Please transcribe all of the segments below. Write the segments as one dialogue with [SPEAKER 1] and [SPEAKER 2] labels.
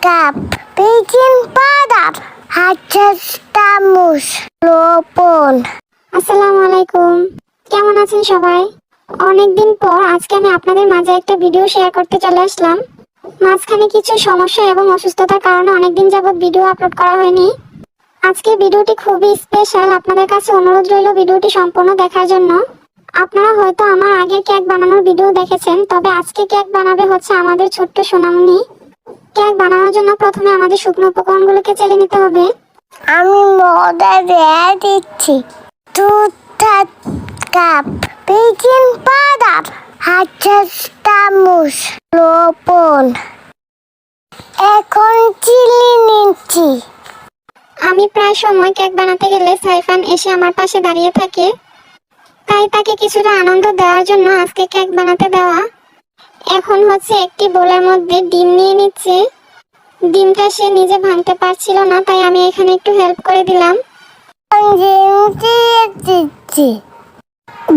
[SPEAKER 1] Cup baking powder half চামচ লবণ।
[SPEAKER 2] আসসালামু আলাইকুম, কেমন আছেন সবাই? অনেকদিন পর আজকে আমি আপনাদের মাঝে একটা ভিডিও শেয়ার করতে চলে আসলাম। মাঝখানে কিছু সমস্যা এবং অসুস্থতার কারণে অনেকদিন যাবত ভিডিও আপলোড করা হয়নি। আজকে ভিডিওটি খুবই স্পেশাল, আপনাদের কাছে অনুরোধ রইল ভিডিওটি সম্পূর্ণ দেখার জন্য। আপনারা হয়তো আমার আগের কেক বানানোর ভিডিও দেখেছেন, তবে আজকে কেক বানাবে হচ্ছে আমাদের ছোট্ট সোনামণি। কেক বানানোর জন্য প্রথমে আমাদের শুকনো উপকরণগুলোকে চেলে নিতে হবে।
[SPEAKER 1] আমি ময়দা দিয়ে দিচ্ছি 2 কাপ বেকিং পাউডার হাফ চামচ লবণ। এখন চিনি নিচ্ছি।
[SPEAKER 2] আমি প্রায় সময় কেক বানাতে গেলে সাইফান এসে আমার পাশে দাঁড়িয়ে থাকে, তাই তাকে কিছুটা আনন্দ দেওয়ার জন্য আজকে কেক বানাতে দেওয়া। এখন হচ্ছে একটি বোলের মধ্যে ডিম নিয়ে নিচ্ছে। ডিমটা সে নিজে ভাঙতে পারছিল না, তাই আমি এখানে একটু হেল্প করে দিলাম।
[SPEAKER 1] দিচ্ছি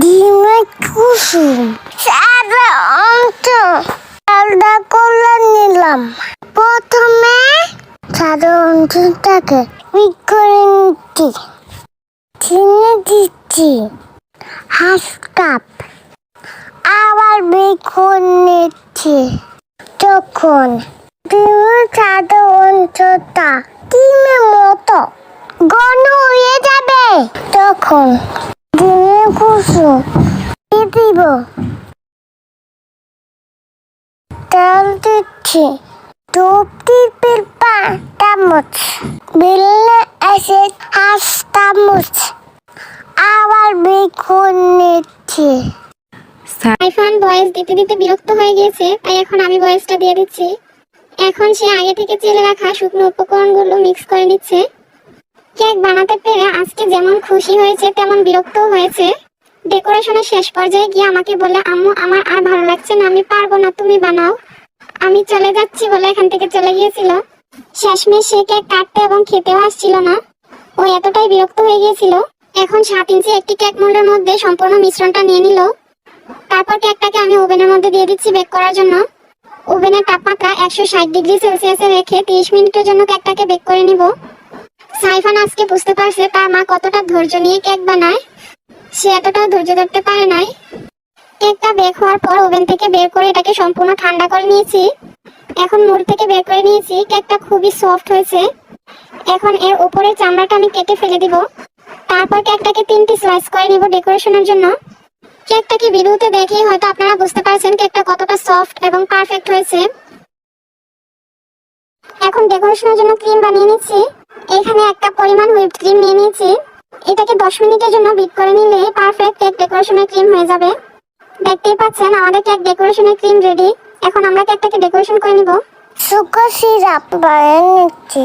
[SPEAKER 1] ডিমের কুসুম সাদা অংশ আলাদা করে নিলাম। প্রথমে সাদা অংশটাকে মিক্স করে নিচ্ছি। চিনি দিচ্ছি হাফ কাপ, আবার মিক্স করে নিচ্ছি। তখন ডিমের সাদা অংশটা ডিমের মতো ঘন হয়ে যাবে। তখন ডিমের কুসুম দিয়ে দিব। তেল দিচ্ছি 2 টেবিল চামচ, ভ্যানিলা এসেন্স হাফ চামচ, আবার মিক্স করে নিচ্ছি।
[SPEAKER 2] সাইফান ভয়েস দিতে দিতে বিরক্ত হয়ে গেছে, তাই এখন আমি ভয়েসটা দিয়ে দিচ্ছি। এখন সে আগে থেকে চেলে রাখা শুকনো উপকরণগুলো মিক্স করে নিচ্ছে। কেক বানাতে পেরে আজকে যেমন খুশি হয়েছে তেমন বিরক্তও হয়েছে। ডেকোরেশনের শেষ পর্যায়ে গিয়ে আমাকে বলে, আম্মু আমার আর ভালো লাগছে না, আমি পারবো না, তুমি বানাও। আমি চলে যাচ্ছি বলে এখান থেকে চলে গিয়েছিল। শেষমেশ সে কেক কাটতে এবং খেতেও আসছিল না, ও এতটাই বিরক্ত হয়ে গিয়েছিল। এখন 7 ইঞ্চি একটি কেক মোল্ডের মধ্যে সম্পূর্ণ মিশ্রণটা নিয়ে নিল। তারপর কেকটাকে আমি ওভেনের মধ্যে দিয়ে দিচ্ছি বেক করার জন্য। ওভেনের তাপমাত্রা 160 ডিগ্রি সেলসিয়াসে রেখে 30 মিনিটের জন্য কেকটাকে বেক করে নিব। সাইফান আজকে বুঝতে পারছে তার মা কতটা ধৈর্য নিয়ে কেক বানায়, সে এতটাও ধৈর্য ধরতে পারে নাই। কেকটা বেক হওয়ার পর ওভেন থেকে বের করে এটাকে সম্পূর্ণ ঠান্ডা করে নিয়েছি। এখন মোল্ড থেকে বের করে নিয়েছি। কেকটা খুবই সফট হয়েছে। এখন এর উপরের চামড়াটা আমি কেটে ফেলে দিব। তারপর কেকটাকে 3টি স্লাইস করে নিব ডেকোরেশনের জন্য। কেকটাকে ভিডিওতে দেখেই হয়তো আপনারা বুঝতে পারছেন কেকটা কতটা সফট এবং পারফেক্ট হয়েছে। এখন ডেকোরেশনের জন্য ক্রিম বানিয়ে নিচ্ছি। এখানে একটা পরিমাণ হুইপড ক্রিম নিয়ে নিয়েছি। এটাকে 10 মিনিটের জন্য বিট করে নিলে পারফেক্ট কেক ডেকোরেশনের ক্রিম হয়ে যাবে। দেখতেই পাচ্ছেন আমাদের কেক ডেকোরেশনের ক্রিম রেডি। এখন আমরা কেকটাকে ডেকোরেশন করে নিব।
[SPEAKER 1] সুগার সিরাপ বানিয়ে নিচ্ছি।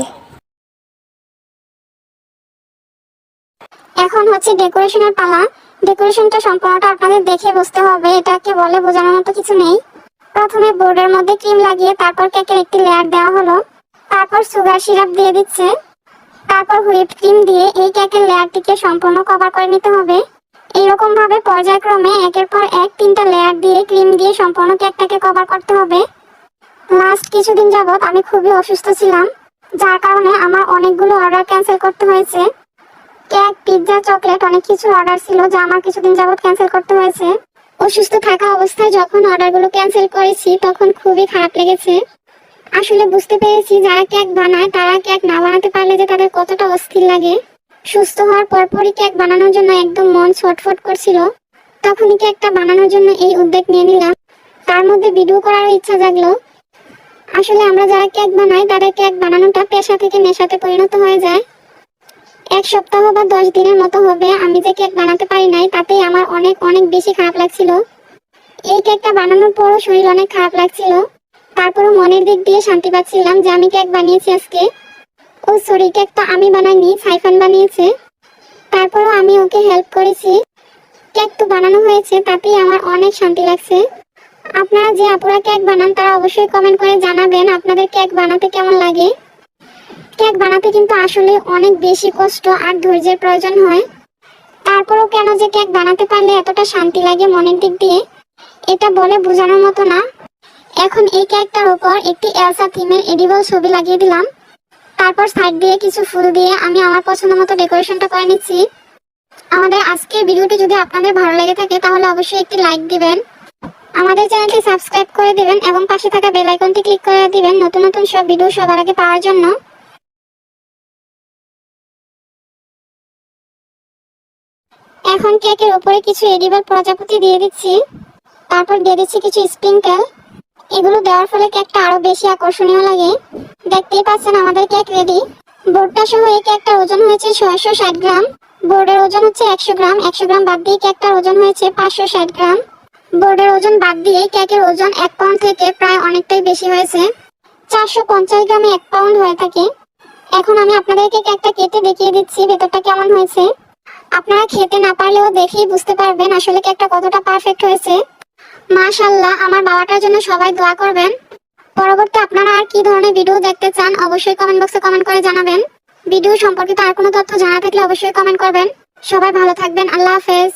[SPEAKER 2] এখন হচ্ছে ডেকোরেশনের পালা। ডেকোরেশনটা সম্পূর্ণটা আপনাদের দেখে বুঝতে হবে, এটাকে বলে বোঝানোর মতো কিছু নেই। প্রথমে বোর্ডের মধ্যে ক্রিম লাগিয়ে তারপর কেকের একটি লেয়ার দেওয়া হলো। তারপর সুগার সিরাপ দিয়ে দিচ্ছে। তারপর হুইপ ক্রিম দিয়ে এই কেকের লেয়ারটিকে সম্পূর্ণ কভার করে নিতে হবে। এইরকম ভাবে পর্যায়ক্রমে একের পর এক 3টা লেয়ার দিয়ে ক্রিম দিয়ে সম্পূর্ণ কেকটাকে কভার করতে হবে। লাস্ট কিছুদিন যাবত আমি খুবই অসুস্থ ছিলাম, যার কারণে আমার অনেকগুলো অর্ডার ক্যান্সেল করতে হয়েছে। কেক, পিৎজা, চকলেট অনেক কিছু অর্ডার ছিল যা আমার কিছুদিন যাবত ক্যান্সেল করতে হয়েছে। অসুস্থ থাকা অবস্থায় যখন অর্ডারগুলো ক্যান্সেল করেছি তখন খুবই খারাপ লেগেছে। আসলে বুঝতে পেরেছি যারা কেক বানায় তারা কেক না বানাতে পারলে যে তাদের কতটা অস্থির লাগে। সুস্থ হওয়ার পরপরই কেক বানানোর জন্য একদম মন ছটফট করছিল। তখনই কেকটা বানানোর জন্য এই উদ্যোগ নিয়ে নিলাম। তার মধ্যে ভিডিও করার ইচ্ছা জাগলো। আসলে আমরা যারা কেক বানাই তাদের কেক বানানোটা পেশা থেকে নেশাতে পরিণত হয়ে যায়। 1 সপ্তাহ বা 10 দিনের মতো হবে আমি যে কেক বানাতে পারি নাই, তাতেই আমার অনেক অনেক বেশি খারাপ লাগছিল। এই কেকটা বানানোর পরও শরীর অনেক খারাপ লাগছিল, তারপরও মনের দিক দিয়ে শান্তি পাচ্ছিলাম যে আমি কেক বানিয়েছি আজকে। ও সরি, কেকটা আমি বানাইনি, সাইফান বানিয়েছে। তারপরও আমি ওকে হেল্প করেছি। কেক তো বানানো হয়েছে, তাতেই আমার অনেক শান্তি লাগছে। আপনারা যে আপুরা কেক বানান তারা অবশ্যই কমেন্ট করে জানাবেন আপনাদের কেক বানাতে কেমন লাগে। কেক বানাতে কিন্তু আসলে অনেক বেশি কষ্ট আর ধৈর্যের প্রয়োজন হয়। তারপরও কেন যে কেক বানাতে পারলে এতটা শান্তি লাগে মনের দিক দিয়ে, এটা বলে বোঝানোর মতো না। এখন এই কেকটার উপর একটি এলসা থিমের এডিবল ছবি লাগিয়ে দিলাম। তারপর সাইড দিয়ে কিছু ফুল দিয়ে আমি আমার পছন্দ মতো ডেকোরেশনটা করে নিচ্ছি। আমাদের আজকের ভিডিওটি যদি আপনাদের ভালো লেগে থাকে তাহলে অবশ্যই একটি লাইক দিবেন, আমাদের চ্যানেলটি সাবস্ক্রাইব করে দিবেন এবং পাশে থাকা বেল আইকনটি ক্লিক করে দিবেন নতুন নতুন সব ভিডিও সবার আগে পাওয়ার জন্য। এখন কেকের উপরে কিছু এডিবল প্রজাপতি দিয়ে দিচ্ছি, তারপর দিয়ে দিচ্ছি কিছু স্প্রিঙ্কেল। এগুলো দেওয়ার ফলে কেকটা আরো বেশি আকর্ষণীয় লাগে। দেখতেই পাচ্ছেন আমাদের কেক রেডি। বোর্ডটা সহ এই কেকটার ওজন হয়েছে 660 গ্রাম। বোর্ডের ওজন হচ্ছে 100 গ্রাম। 100 গ্রাম বাদ দিয়ে কেকটার ওজন হয়েছে 560 গ্রাম। বোর্ডের ওজন বাদ দিয়ে কেকের ওজন 1 পাউন্ড থেকে প্রায় অনেকটাই বেশি হয়েছে। 450 গ্রামে 1 পাউন্ড হয়ে থাকে। এখন আমি আপনাদেরকে কেকটা কেটে দেখিয়ে দিচ্ছি ভেতরটা কেমন হয়েছে। আপনারা খেতে না পারলেও দেখেই বুঝতে পারবেন আসলে কেকটা কতটা পারফেক্ট হয়েছে। মাশাআল্লাহ, আমার বাবাটার জন্য সবাই দোয়া করবেন। পরবর্তী আপনারা আর কি ধরনের ভিডিও দেখতে চান অবশ্যই কমেন্ট বক্সে কমেন্ট করে জানাবেন। ভিডিও সম্পর্কিত আর কোনো তথ্য জানা থাকলে অবশ্যই কমেন্ট করবেন। সবাই ভালো থাকবেন। আল্লাহ হাফেজ।